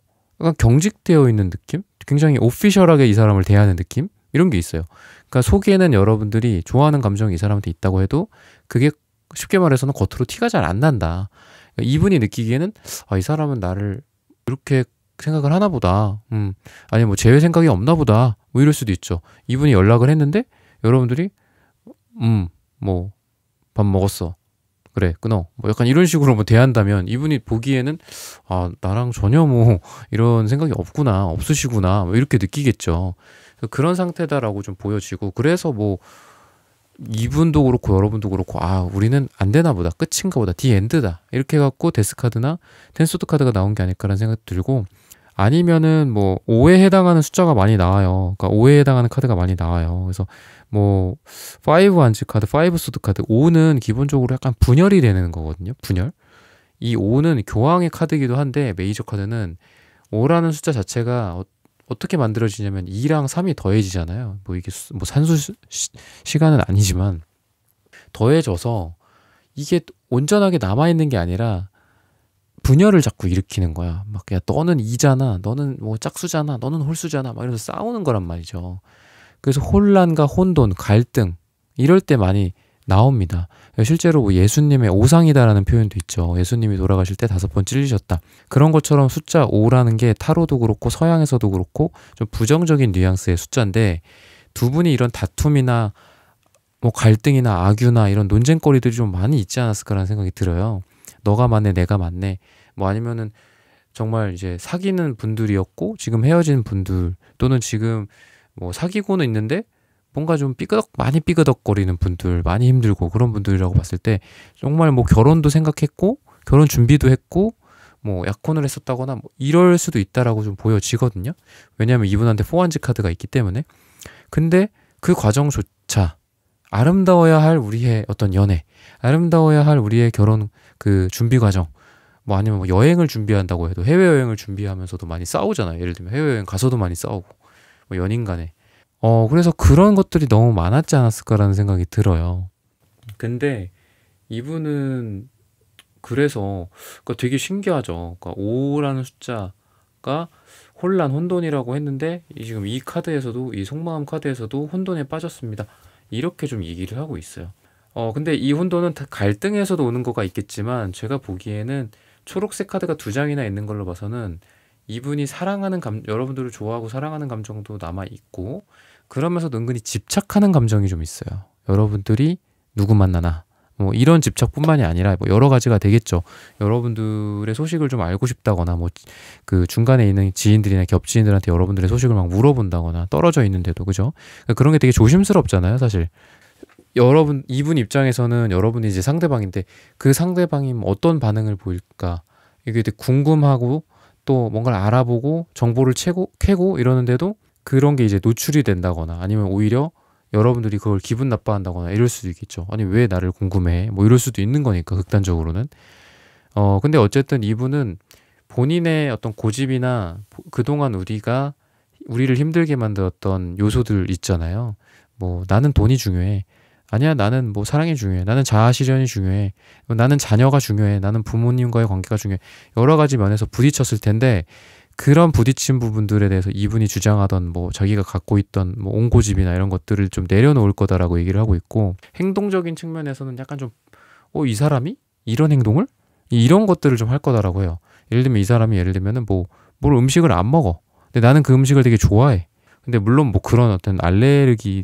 약간 경직되어 있는 느낌? 굉장히 오피셜하게 이 사람을 대하는 느낌? 이런 게 있어요. 그러니까 속에는 여러분들이 좋아하는 감정이 이 사람한테 있다고 해도 그게 쉽게 말해서는 겉으로 티가 잘 안 난다. 그러니까 이분이 느끼기에는 이 사람은 나를 이렇게 생각을 하나 보다. 아니 뭐 재회 생각이 없나 보다. 뭐 이럴 수도 있죠. 이분이 연락을 했는데 여러분들이 뭐 밥 먹었어. 그래, 끊어. 뭐 약간 이런 식으로 뭐 대한다면 이분이 보기에는 나랑 전혀 뭐 이런 생각이 없으시구나. 뭐 이렇게 느끼겠죠. 그런 상태다라고 좀 보여지고 그래서 뭐 이분도 그렇고 여러분도 그렇고 우리는 안 되나 보다. 끝인가 보다. 디엔드다. 이렇게 해갖고 데스 카드나 텐소드 카드가 나온 게 아닐까라는 생각도 들고 아니면은 뭐 5에 해당하는 숫자가 많이 나와요. 그러니까 5에 해당하는 카드가 많이 나와요. 그래서 뭐 5 안지 카드, 5 소드 카드, 5는 기본적으로 약간 분열이 되는 거거든요. 분열. 이 5는 교황의 카드이기도 한데 메이저 카드는 5라는 숫자 자체가 어떻게 만들어지냐면 2랑 3이 더해지잖아요. 뭐 이게 뭐 산수 시간은 아니지만 더해져서 이게 온전하게 남아있는 게 아니라 분열을 자꾸 일으키는 거야. 막 야 너는 이잖아, 너는 뭐 짝수잖아, 너는 홀수잖아, 막 이러면서 싸우는 거란 말이죠. 그래서 혼란과 혼돈, 갈등 이럴 때 많이 나옵니다. 실제로 뭐 예수님의 오상이다라는 표현도 있죠. 예수님이 돌아가실 때 5번 찔리셨다. 그런 것처럼 숫자 5라는 게 타로도 그렇고 서양에서도 그렇고 좀 부정적인 뉘앙스의 숫자인데 두 분이 이런 다툼이나 뭐 갈등이나 악유나 이런 논쟁거리들이 좀 많이 있지 않았을까라는 생각이 들어요. 너가 맞네, 내가 맞네. 뭐 아니면은 정말 이제 사귀는 분들이었고 지금 헤어진 분들 또는 지금 뭐 사귀고는 있는데 뭔가 좀 많이 삐그덕거리는 분들, 많이 힘들고 그런 분들이라고 봤을 때 정말 뭐 결혼도 생각했고 결혼 준비도 했고 뭐 약혼을 했었다거나 뭐 이럴 수도 있다라고 좀 보여지거든요. 왜냐하면 이분한테 포한지 카드가 있기 때문에. 근데 그 과정조차 아름다워야 할 우리의 어떤 연애, 아름다워야 할 우리의 결혼 그 준비 과정, 뭐 아니면 뭐 여행을 준비한다고 해도 해외여행을 준비하면서도 많이 싸우잖아요. 예를 들면 해외여행 가서도 많이 싸우고 뭐 연인 간에 그래서 그런 것들이 너무 많았지 않았을까라는 생각이 들어요. 근데 이분은 그래서 그러니까 되게 신기하죠. 그러니까 5라는 숫자가 혼란, 혼돈이라고 했는데 지금 이 카드에서도 이 속마음 카드에서도 혼돈에 빠졌습니다. 이렇게 좀 얘기를 하고 있어요. 근데 이 혼돈은 갈등에서도 오는 거가 있겠지만 제가 보기에는 초록색 카드가 2장이나 있는 걸로 봐서는 이분이 사랑하는 여러분들을 좋아하고 사랑하는 감정도 남아 있고 그러면서도 은근히 집착하는 감정이 좀 있어요. 여러분들이 누구 만나나 뭐 이런 집착뿐만이 아니라 뭐 여러 가지가 되겠죠. 여러분들의 소식을 좀 알고 싶다거나 뭐 그 중간에 있는 지인들이나 겹지인들한테 여러분들의 소식을 막 물어본다거나 떨어져 있는데도 그죠? 그러니까 그런 게 되게 조심스럽잖아요, 사실. 이분 입장에서는 여러분이 이제 상대방인데 그 상대방이 어떤 반응을 보일까 이게 되게 궁금하고 또 뭔가를 알아보고 정보를 캐고 이러는데도 그런 게 이제 노출이 된다거나 아니면 오히려 여러분들이 그걸 기분 나빠한다거나 이럴 수도 있겠죠. 아니 왜 나를 궁금해해? 뭐 이럴 수도 있는 거니까 극단적으로는. 근데 어쨌든 이분은 본인의 어떤 고집이나 그동안 우리를 힘들게 만들었던 요소들 있잖아요. 뭐 나는 돈이 중요해. 아니야 나는 뭐 사랑이 중요해. 나는 자아 실현이 중요해. 나는 자녀가 중요해. 나는 부모님과의 관계가 중요해. 여러 가지 면에서 부딪혔을 텐데 그런 부딪힌 부분들에 대해서 이분이 주장하던 뭐 자기가 갖고 있던 뭐 옹고집이나 이런 것들을 좀 내려놓을 거다라고 얘기를 하고 있고 행동적인 측면에서는 약간 좀 이 사람이 이런 행동을 이런 것들을 좀 할 거다라고 해요. 예를 들면 이 사람이 예를 들면은 뭘 음식을 안 먹어. 근데 나는 그 음식을 되게 좋아해. 근데 물론 뭐 그런 어떤 알러지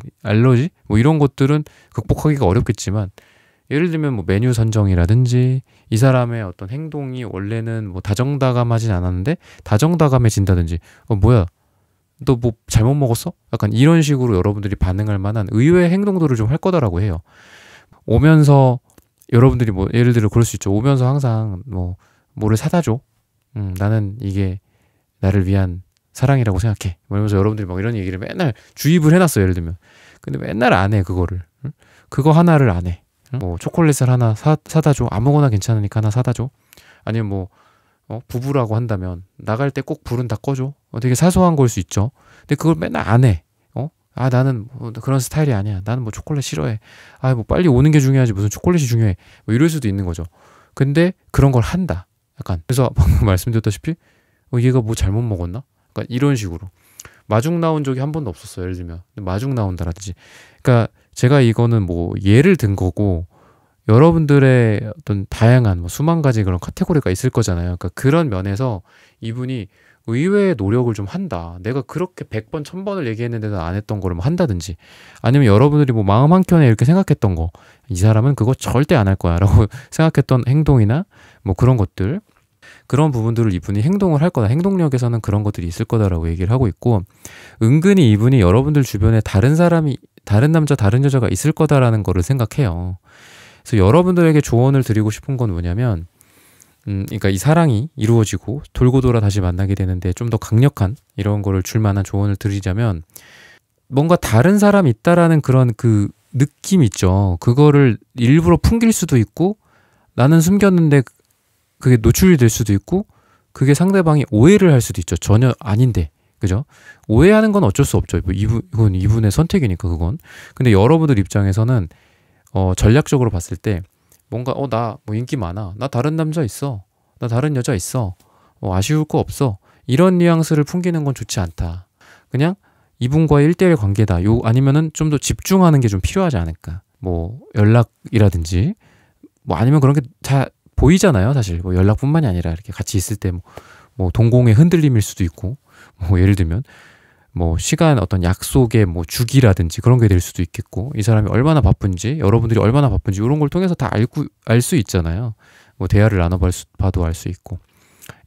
뭐 이런 것들은 극복하기가 어렵겠지만 예를 들면 뭐 메뉴 선정이라든지 이 사람의 어떤 행동이 원래는 뭐 다정다감하진 않았는데 다정다감해진다든지 뭐야 너 뭐 잘못 먹었어? 약간 이런 식으로 여러분들이 반응할 만한 의외의 행동들을 좀 할 거다라고 해요. 오면서 여러분들이 뭐 예를 들어 그럴 수 있죠. 오면서 항상 뭐를 사다 줘. 나는 이게 나를 위한 사랑이라고 생각해. 이러면서 여러분들이 막 이런 얘기를 맨날 주입을 해놨어요. 예를 들면. 근데 맨날 안 해, 그거를. 응? 그거 하나를 안 해. 응? 뭐 초콜릿을 하나 사다 줘. 아무거나 괜찮으니까 하나 사다 줘. 아니면 뭐 부부라고 한다면 나갈 때 꼭 불은 다 꺼줘. 되게 사소한 걸 수 있죠. 근데 그걸 맨날 안 해. 나는 뭐 그런 스타일이 아니야. 나는 뭐 초콜릿 싫어해. 뭐 빨리 오는 게 중요하지 무슨 초콜릿이 중요해. 뭐 이럴 수도 있는 거죠. 근데 그런 걸 한다. 약간. 그래서 방금 말씀드렸다시피 얘가 뭐 잘못 먹었나? 약간 이런 식으로. 마중 나온 적이 한 번도 없었어요. 예를 들면. 마중 나온다라든지. 그러니까 제가 이거는 뭐 예를 든 거고 여러분들의 어떤 다양한 뭐 수만 가지 그런 카테고리가 있을 거잖아요. 그러니까 그런 면에서 이분이 의외의 노력을 좀 한다. 내가 그렇게 100번, 1000번을 얘기했는데도 안 했던 거를 뭐 한다든지 아니면 여러분들이 뭐 마음 한켠에 이렇게 생각했던 거 이 사람은 그거 절대 안 할 거야 라고 생각했던 행동이나 뭐 그런 것들 그런 부분들을 이분이 행동을 할 거다. 행동력에서는 그런 것들이 있을 거다라고 얘기를 하고 있고 은근히 이분이 여러분들 주변에 다른 남자, 다른 여자가 있을 거다라는 거를 생각해요. 그래서 여러분들에게 조언을 드리고 싶은 건 뭐냐면 그러니까 이 사랑이 이루어지고 돌고 돌아 다시 만나게 되는데 좀 더 강력한 이런 거를 줄 만한 조언을 드리자면 뭔가 다른 사람이 있다라는 그런 그 느낌 있죠. 그거를 일부러 풍길 수도 있고 나는 숨겼는데 그게 노출이 될 수도 있고 그게 상대방이 오해를 할 수도 있죠. 전혀 아닌데. 그죠? 오해하는 건 어쩔 수 없죠. 뭐 이건 이분의 선택이니까 그건. 근데 여러분들 입장에서는 전략적으로 봤을 때 뭔가 나 뭐 인기 많아. 나 다른 남자 있어. 나 다른 여자 있어. 아쉬울 거 없어. 이런 뉘앙스를 풍기는 건 좋지 않다. 그냥 이분과의 1대1 관계다. 아니면은 좀 더 집중하는 게 좀 필요하지 않을까. 뭐 연락이라든지 뭐 아니면 그런 게 다 보이잖아요. 사실 뭐 연락뿐만이 아니라 이렇게 같이 있을 때 뭐 동공의 흔들림일 수도 있고 뭐 예를 들면 뭐 시간 어떤 약속의 뭐 주기라든지 그런 게 될 수도 있겠고 이 사람이 얼마나 바쁜지 여러분들이 얼마나 바쁜지 이런 걸 통해서 다 알 수 있잖아요. 뭐 대화를 나눠봐도 알 수 있고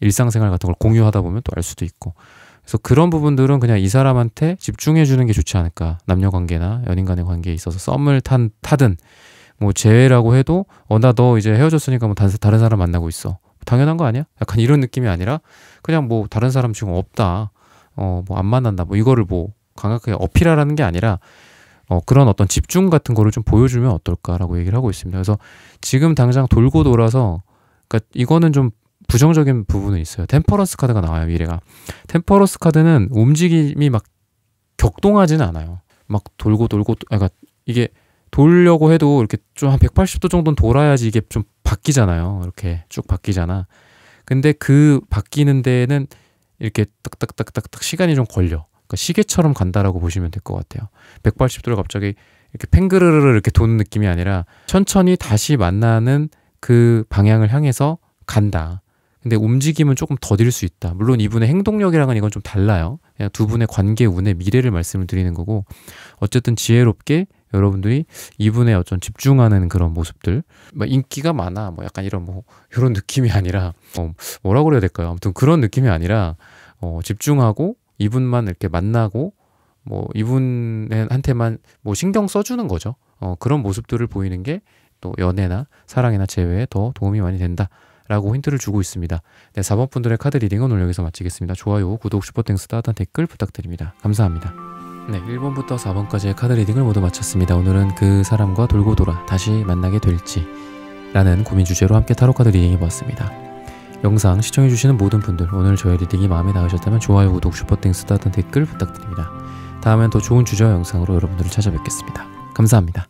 일상생활 같은 걸 공유하다 보면 또 알 수도 있고 그래서 그런 부분들은 그냥 이 사람한테 집중해 주는 게 좋지 않을까. 남녀 관계나 연인 간의 관계에 있어서 썸을 타든 뭐 제외라고 해도 나 너 이제 헤어졌으니까 뭐 다른 사람 만나고 있어. 당연한 거 아니야? 약간 이런 느낌이 아니라 그냥 뭐 다른 사람 지금 없다. 뭐 안 만난다. 뭐 이거를 뭐 강하게 어필하라는 게 아니라 그런 어떤 집중 같은 거를 좀 보여주면 어떨까라고 얘기를 하고 있습니다. 그래서 지금 당장 돌고 돌아서 그러니까 이거는 좀 부정적인 부분은 있어요. 템퍼런스 카드가 나와요. 미래가. 템퍼런스 카드는 움직임이 막 격동하지는 않아요. 막 돌고 그러니까 이게 돌려고 해도 이렇게 좀 한 180도 정도는 돌아야지 이게 좀 바뀌잖아요. 이렇게 쭉 바뀌잖아. 근데 그 바뀌는 데는 이렇게 딱딱딱딱딱 시간이 좀 걸려. 그러니까 시계처럼 간다라고 보시면 될 것 같아요. 180도를 갑자기 이렇게 팽그르르 이렇게 도는 느낌이 아니라 천천히 다시 만나는 그 방향을 향해서 간다. 근데 움직임은 조금 더딜 수 있다. 물론 이분의 행동력이랑은 이건 좀 달라요. 그냥 두 분의 관계 운의 미래를 말씀을 드리는 거고 어쨌든 지혜롭게 여러분들이 이분의 어떤 집중하는 그런 모습들 뭐 인기가 많아 뭐 약간 이런 뭐 이런 느낌이 아니라 뭐라고 그래야 될까요? 아무튼 그런 느낌이 아니라 집중하고 이분만 이렇게 만나고 뭐 이분한테만 뭐 신경 써주는 거죠. 그런 모습들을 보이는 게 또 연애나 사랑이나 재회에 더 도움이 많이 된다라고 힌트를 주고 있습니다. 네, 4번 분들의 카드 리딩은 오늘 여기서 마치겠습니다. 좋아요, 구독, 슈퍼땡스, 따뜻한 댓글 부탁드립니다. 감사합니다. 네, 1번부터 4번까지의 카드 리딩을 모두 마쳤습니다. 오늘은 그 사람과 돌고 돌아 다시 만나게 될지 라는 고민 주제로 함께 타로 카드 리딩 해보았습니다. 영상 시청해주시는 모든 분들 오늘 저의 리딩이 마음에 닿으셨다면 좋아요, 구독, 슈퍼땡스, 따뜻한 댓글 부탁드립니다. 다음엔 더 좋은 주제와 영상으로 여러분들을 찾아뵙겠습니다. 감사합니다.